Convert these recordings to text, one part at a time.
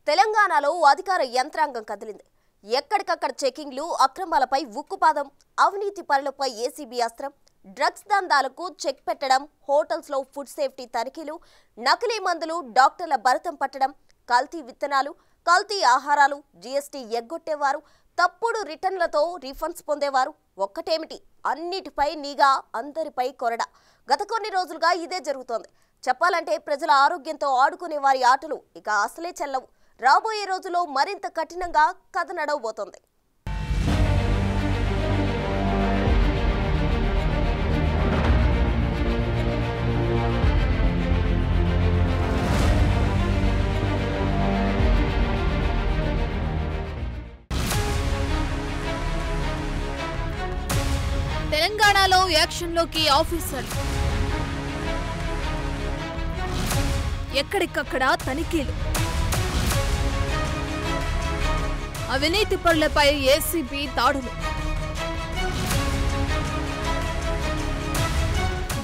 తెలంగాణలో అధికార యంత్రాంగం కదిలింది. ఎక్కడికక్కడ చెకింగ్లు, అక్రమాలపై ఉక్కుపాదం, అవినీతి పరులపై ఏసీబీ అస్త్రం, డ్రగ్స్ దందాలకు చెక్ పెట్టడం, హోటల్స్ లో ఫుడ్ సేఫ్టీ తనిఖీలు, నకిలీ మందులు, డాక్టర్ల భరతం పట్టడం, కల్తీ విత్తనాలు, కల్తీ ఆహారాలు, జీఎస్టీ ఎగ్గొట్టేవారు, తప్పుడు రిటర్న్లతో రిఫండ్స్ పొందేవారు, ఒక్కటేమిటి అన్నిటిపై నిఘా, అందరిపై కొరడ. గత కొన్ని రోజులుగా ఇదే జరుగుతోంది. చెప్పాలంటే ప్రజల ఆరోగ్యంతో ఆడుకునే వారి ఆటలు ఇక అసలే చెల్లవు. రాబోయే రోజుల్లో మరింత కఠినంగా కథ నడవబోతోంది. తెలంగాణలో యాక్షన్లోకి ఆఫీసర్లు, ఎక్కడికక్కడ తనిఖీలు, అవినీతి పరులపై ఏసీబీ దాడులు,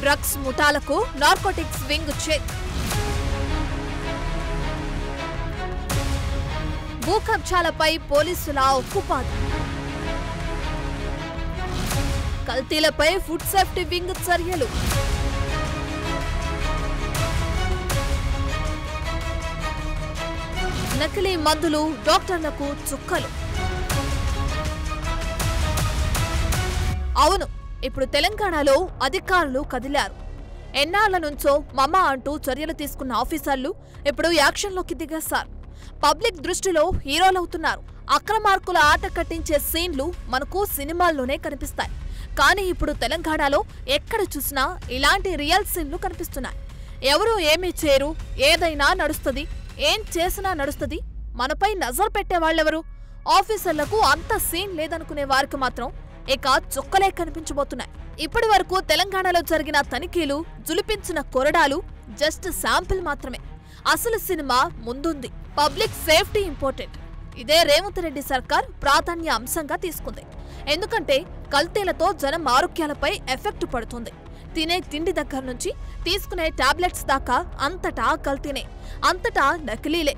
డ్రగ్స్ ముఠాలకు నార్కోటిక్స్ వింగ్ చెక్, భూ కబ్జాలపై పోలీసుల ఉక్కుపాదం, కల్తీలపై ఫుడ్ సేఫ్టీ వింగ్ చర్యలు, నకిలీ మందులు, డాక్టర్లకు చుక్కలు. అవును, ఇప్పుడు తెలంగాణలో అధికారులు కదిలారు. ఎన్నాళ్ల నుంచో మమ అంటూ చర్యలు తీసుకున్న ఆఫీసర్లు ఇప్పుడు యాక్షన్లోకి దిగేశారు. పబ్లిక్ దృష్టిలో హీరోలవుతున్నారు. అక్రమార్కుల ఆట కట్టించే సీన్లు మనకు సినిమాల్లోనే కనిపిస్తాయి. కానీ ఇప్పుడు తెలంగాణలో ఎక్కడ చూసినా ఇలాంటి రియల్ సీన్లు కనిపిస్తున్నాయి. ఎవరు ఏమీ చేయరు, ఏదైనా నడుస్తుంది, ఏం చేసినా నడుస్తుంది, మనపై నజర్ పెట్టేవాళ్ళెవరు? ఆఫీసర్లకు అంత సీన్ లేదనుకునే వారికి మాత్రం ఇక చుక్కలే కనిపించబోతున్నాయి. ఇప్పటి వరకు తెలంగాణలో జరిగిన తనిఖీలు, జులిపించిన కొరడాలు జస్ట్ శాంపిల్ మాత్రమే. అసలు సినిమా ముందుంది. Public safety important. ఇదే రేవంత్ రెడ్డి సర్కార్ ప్రాధాన్య అంశంగా తీసుకుంది. ఎందుకంటే కల్తీలతో జనం ఆరోగ్యాలపై ఎఫెక్ట్ పడుతుంది. తినే తిండి దగ్గర నుంచి తీసుకునే టాబ్లెట్స్ దాకా అంతటా కల్తీనే, అంతటా నకిలీలే.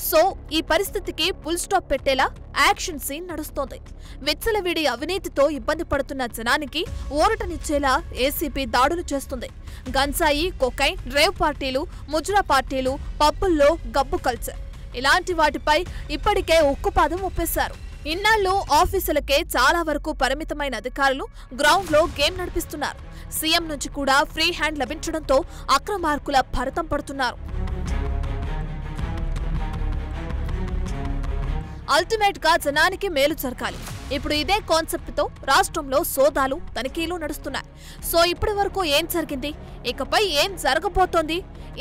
సో ఈ పరిస్థితికి ఫుల్ స్టాప్ పెట్టేలా యాక్షన్ సీన్ నడుస్తోంది. విచ్చలవిడి అవినీతితో ఇబ్బంది పడుతున్న జనానికి ఊరటనిచ్చేలా ఏసీబీ దాడులు చేస్తుంది. గంజాయి, కొకైన్, రేవ్ పార్టీలు, ముజ్రా పార్టీలు, పబ్బుల్లో గబ్బు కల్చర్, ఇలాంటి వాటిపై ఇప్పటికే ఉక్కుపాదం ఒప్పేశారు. ఇన్నాళ్ళు ఆఫీసులకే చాలా వరకు పరిమితమైన అధికారులు గ్రౌండ్లో గేమ్ నడిపిస్తున్నారు. సీఎం నుంచి కూడా ఫ్రీ హ్యాండ్ లభించడంతో అక్రమార్కుల భరతం పడుతున్నారు. అల్టిమేట్ గా జనానికి మేలు జరగాలి. ఇప్పుడు ఇదే కాన్సెప్ట్ తో రాష్ట్రంలో సోదాలు, తనిఖీలు నడుస్తున్నాయి. సో ఇప్పటి వరకు ఏం జరిగింది, ఇకపై ఏం జరగబోతోంది,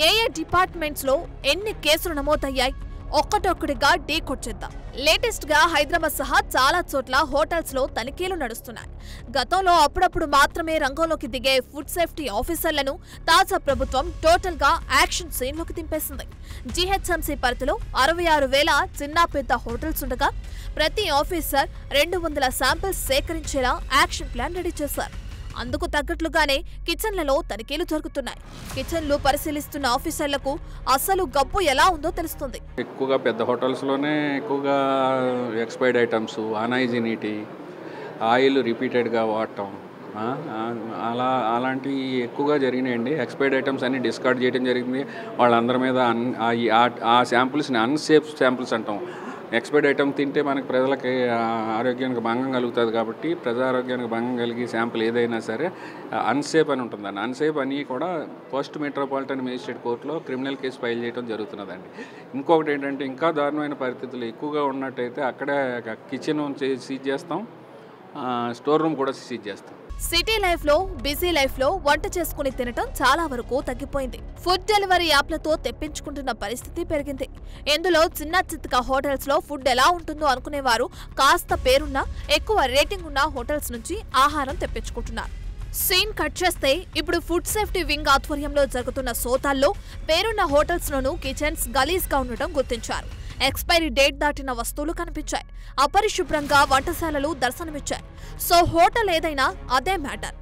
ఏ డిపార్ట్మెంట్స్ లో ఎన్ని కేసులు నమోదయ్యాయి, ఒక్కటొక్కటిగా ఢీకొచ్చేద్దాం. లేటెస్ట్ గా హైదరాబాద్ సహా చాలా చోట్ల హోటల్స్ లో తనిఖీలు నడుస్తున్నాయి. గతంలో అప్పుడప్పుడు మాత్రమే రంగంలోకి దిగే ఫుడ్ సేఫ్టీ ఆఫీసర్లను తాజా ప్రభుత్వం టోటల్ గా యాక్షన్ సీన్ లోకి దింపేసింది. జీహెచ్ఎంసీ పరిధిలో 66,000 చిన్న పెద్ద హోటల్స్ ఉండగా ప్రతి ఆఫీసర్ 200 శాంపిల్స్ సేకరించేలా యాక్షన్ ప్లాన్ రెడీ చేశారు. అందుకు తగ్గట్లుగానే కిచెన్లలో తనిఖీలు జరుగుతున్నాయి. కిచెన్లు పరిశీలిస్తున్న ఆఫీసర్లకు అసలు గబ్బు ఎలా ఉందో తెలుస్తుంది. ఎక్కువగా పెద్ద హోటల్స్లోనే ఎక్కువగా ఎక్స్పైర్డ్ ఐటమ్స్, అన్హైజీనిటీ, ఆయిల్ రిపీటెడ్గా వాడటం, అలాంటివి ఎక్కువగా జరిగినాయండి. ఎక్స్పైర్డ్ ఐటమ్స్ అన్ని డిస్కార్డ్ చేయడం జరిగింది. వాళ్ళందరి మీద ఆ శాంపుల్స్ని అన్సేఫ్ శాంపుల్స్ అంటాం. ఎక్స్పైర్డ్ ఐటమ్ తింటే మనకి ప్రజలకి ఆరోగ్యానికి భంగం కలుగుతుంది. కాబట్టి ప్రజా ఆరోగ్యానికి భంగం కలిగి శాంపుల్ ఏదైనా సరే అన్సేఫ్ అని ఉంటుందండి. అన్సేఫ్ అని కూడా పోస్ట్ మెట్రోపాలిటన్ మేజిస్ట్రేట్ కోర్టులో క్రిమినల్ కేసు ఫైల్ చేయడం జరుగుతున్నదండి. ఇంకొకటి ఏంటంటే ఇంకా దారుణమైన పరిస్థితులు ఎక్కువగా ఉన్నట్టయితే అక్కడే కిచెన్ సీజ్ చేస్తాం, స్టోర్ రూమ్ కూడా సీజ్ చేస్తాం. సిటీ లైఫ్ లో, బిజీ లైఫ్ లో వంట చేసుకుని తినటం చాలా వరకు తగ్గిపోయింది. ఫుడ్ డెలివరీ యాప్లతో తెప్పించుకుంటున్న పరిస్థితి పెరిగింది. ఇందులో చిన్న చిత్తక హోటల్స్ లో ఫుడ్ ఎలా ఉంటుందో అనుకునేవారు కాస్త పేరున్న, ఎక్కువ రేటింగ్ ఉన్న హోటల్స్ నుంచి ఆహారం తెప్పించుకుంటున్నారు. సీన్ కట్ చేస్తే ఇప్పుడు ఫుడ్ సేఫ్టీ వింగ్ ఆధ్వర్యంలో జరుగుతున్న సోదాల్లో పేరున్న హోటల్స్ లోనూ కిచెన్స్ గలీజ్ గా ఉండటం గుర్తించారు. ఎక్స్పైరీ డేట్ దాటిన వస్తువులు కనిపించాయి. అపరిశుభ్రంగా వంటశాలలు దర్శనమిచ్చాయి. సో హోటల్ ఏదైనా అదే మ్యాటర్.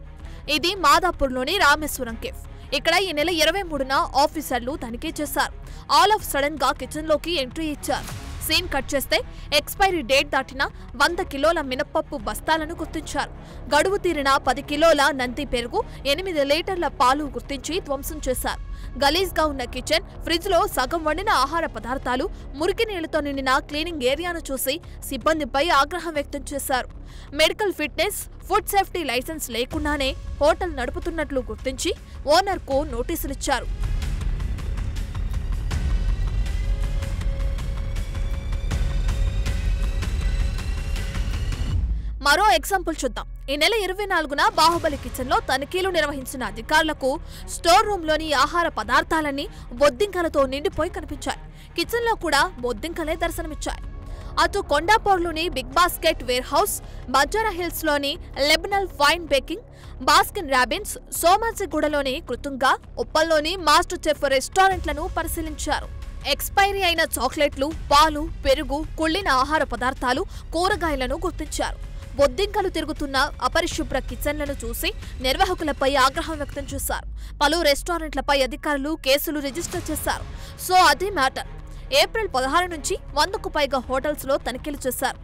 ఇది మాదాపూర్లోని రామేశ్వరం కేఫ్. ఇక్కడ ఈ నెల 23న ఆఫీసర్లు తనిఖీ చేశారు. ఆల్ ఆఫ్ సడన్ గా కిచెన్ లోకి ఎంట్రీ ఇచ్చారు. సీన్ కట్ చేస్తే ఎక్స్పైరీ డేట్ దాటిన 100 కిలోల మినప్పప్పు బస్తాలను గుర్తించారు. గడువు తీరిన 10 కిలోల నంది పెరుగు, 8 లీటర్ల పాలు గుర్తించి ధ్వంసం చేశారు. గలీజ్గా ఉన్న కిచెన్, ఫ్రిడ్జ్ లో సగం వండిన ఆహార పదార్థాలు, మురికి నీళ్లతో నిండిన క్లీనింగ్ ఏరియాను చూసి సిబ్బందిపై ఆగ్రహం వ్యక్తం చేశారు. Medical fitness, food safety license లేకుండానే హోటల్ నడుపుతున్నట్లు గుర్తించి ఓనర్కు నోటీసులిచ్చారు. మరో ఎగ్జాంపుల్ చూద్దాం. ఈ నెల 24న బాహుబలి కిచెన్ లో తనిఖీలు నిర్వహించిన అధికారులకు స్టోర్ రూమ్ లోని ఆహార పదార్థాలన్నీ బొద్దింకలతో నిండిపోయి కనిపించాయి. కిచెన్ లో కూడా బొద్దింకలే దర్శనమిచ్చాయి. అటు కొండాపూర్లోని big basket warehouse, Banjara Hills లోని లెబనల్ ఫైన్ బేకింగ్, బాస్కిన్ రాబిన్స్, సోమాజిగూడలోని కృతుంగా, ఉప్పల్లోని మాస్టర్ చెఫ్ రెస్టారెంట్లను పరిశీలించారు. ఎక్స్పైరీ అయిన చాక్లెట్లు, పాలు, పెరుగు, కుళ్ళిన ఆహార పదార్థాలు, కూరగాయలను గుర్తించారు. బొద్దింకలు తిరుగుతున్న అపరిశుభ్ర కిచెన్లను చూసి నిర్వాహకులపై ఆగ్రహం వ్యక్తం చేశారు. పలు రెస్టారెంట్లపై అధికారులు కేసులు రిజిస్టర్ చేశారు. సో అదే మ్యాటర్. ఏప్రిల్ 16 నుంచి 100కు పైగా హోటల్స్ లో తనిఖీలు చేశారు.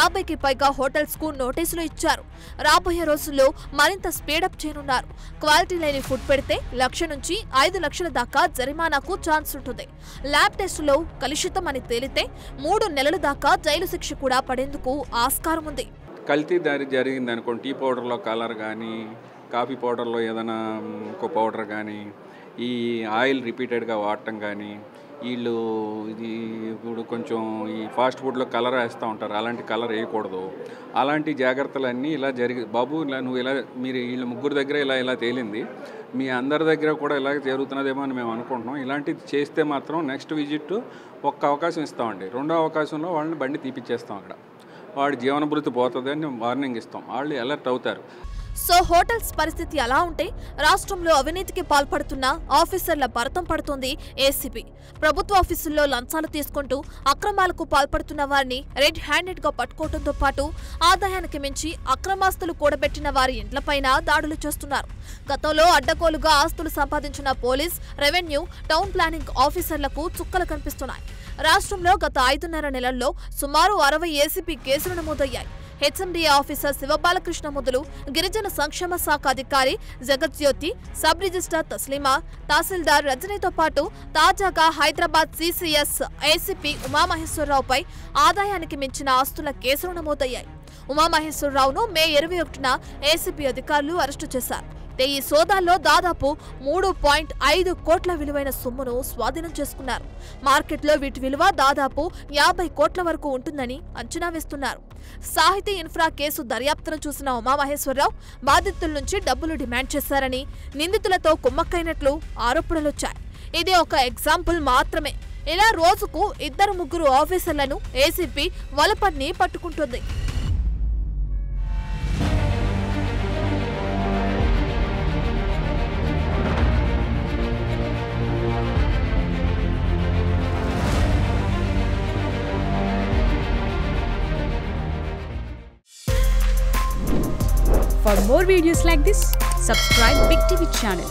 50కి పైగా హోటల్స్ కు నోటీసులు ఇచ్చారు. రాబోయే రోజుల్లో మరింత స్పీడప్ చేయనున్నారు. క్వాలిటీ లేని ఫుడ్ పెడితే 1 లక్ష నుంచి 5 లక్షల దాకా జరిమానాకు ఛాన్స్ ఉంటుంది. ల్యాబ్ టెస్టులో కలుషితం అని తేలితే 3 నెలల దాకా జైలు శిక్ష కూడా పడేందుకు ఆస్కారం ఉంది. కల్తీ దారి జరిగింది అనుకోండి, టీ పౌడర్లో కలర్ కానీ, కాఫీ పౌడర్లో ఏదైనా ఇంకో పౌడర్ కానీ, ఈ ఆయిల్ రిపీటెడ్గా వాడటం కానీ, వీళ్ళు ఇది ఇప్పుడు కొంచెం ఈ ఫాస్ట్ ఫుడ్లో కలర్ వేస్తూ ఉంటారు, అలాంటి కలర్ వేయకూడదు. అలాంటి జాగ్రత్తలన్నీ ఇలా బాబు ఇలా నువ్వు ఇలా మీరు వీళ్ళు ముగ్గురు దగ్గర ఇలా తేలింది, మీ అందరి దగ్గర కూడా ఇలా జరుగుతున్నదేమో అని మేము అనుకుంటున్నాం. ఇలాంటిది చేస్తే మాత్రం నెక్స్ట్ విజిట్ ఒక్క అవకాశం ఇస్తామండి. 2వ అవకాశంలో వాళ్ళని బండి తీపిచ్చేస్తాం. అక్కడ వాడి జీవనభృతి పోతుంది అని వార్నింగ్ ఇస్తాం. వాళ్ళు అలర్ట్ అవుతారు. సో హోటల్స్ పరిస్థితి అలా ఉంటే రాష్ట్రంలో అవినీతికి పాల్పడుతున్న ఆఫీసర్ల భరతం పడుతోంది ఏసీబీ. ప్రభుత్వ ఆఫీసుల్లో లంచాలు తీసుకుంటూ అక్రమాలకు పాల్పడుతున్న వారిని రెడ్ హ్యాండెడ్ గా పట్టుకోవడంతో పాటు ఆదాయానికి మించి అక్రమాస్తులు కూడబెట్టిన వారి ఇండ్లపైన దాడులు చేస్తున్నారు. గతంలో అడ్డగోలుగా ఆస్తులు సంపాదించిన పోలీస్, రెవెన్యూ, టౌన్ ప్లానింగ్ ఆఫీసర్లకు చుక్కలు కనిపిస్తున్నాయి. రాష్ట్రంలో గత 5.5 నెలల్లో సుమారు 60 ఏసీబీ కేసులు నమోదయ్యాయి. హెచ్ఎండిఏ ఆఫీసర్ శివబాలకృష్ణ మొదలు గిరిజన సంక్షేమ శాఖ అధికారి జగజ్యోతి, సబ్ రిజిస్ట్రార్ తస్లీమా, తహసీల్దార్ రజనీతో పాటు తాజాగా హైదరాబాద్ సిసిఎస్ ఏసీపీ ఉమామహేశ్వరరావుపై ఆదాయానికి మించిన ఆస్తుల కేసులు నమోదయ్యాయి. ఉమామహేశ్వరరావును మే 21న ఏసీబీ అధికారులు అరెస్టు చేశారు. ఈ సోదాల్లో దాదాపు 3.5 కోట్ల విలువైన సొమ్మును స్వాధీనం చేసుకున్నారు. మార్కెట్లో వీటి విలువ దాదాపు 50 కోట్ల వరకు ఉంటుందని అంచనా వేస్తున్నారు. సాహితీ ఇన్ఫ్రా కేసు దర్యాప్తును చూసిన ఉమామహేశ్వరరావు బాధితుల నుంచి డబ్బులు డిమాండ్ చేశారని, నిందితులతో కుమ్మక్కైనట్లు ఆరోపణలొచ్చాయి. ఇది ఒక ఎగ్జాంపుల్ మాత్రమే. ఇలా రోజుకు 2-3 ఆఫీసర్లను ఏసీబీ వలపన్ని పట్టుకుంటుంది. For more videos like this, subscribe Big TV channel.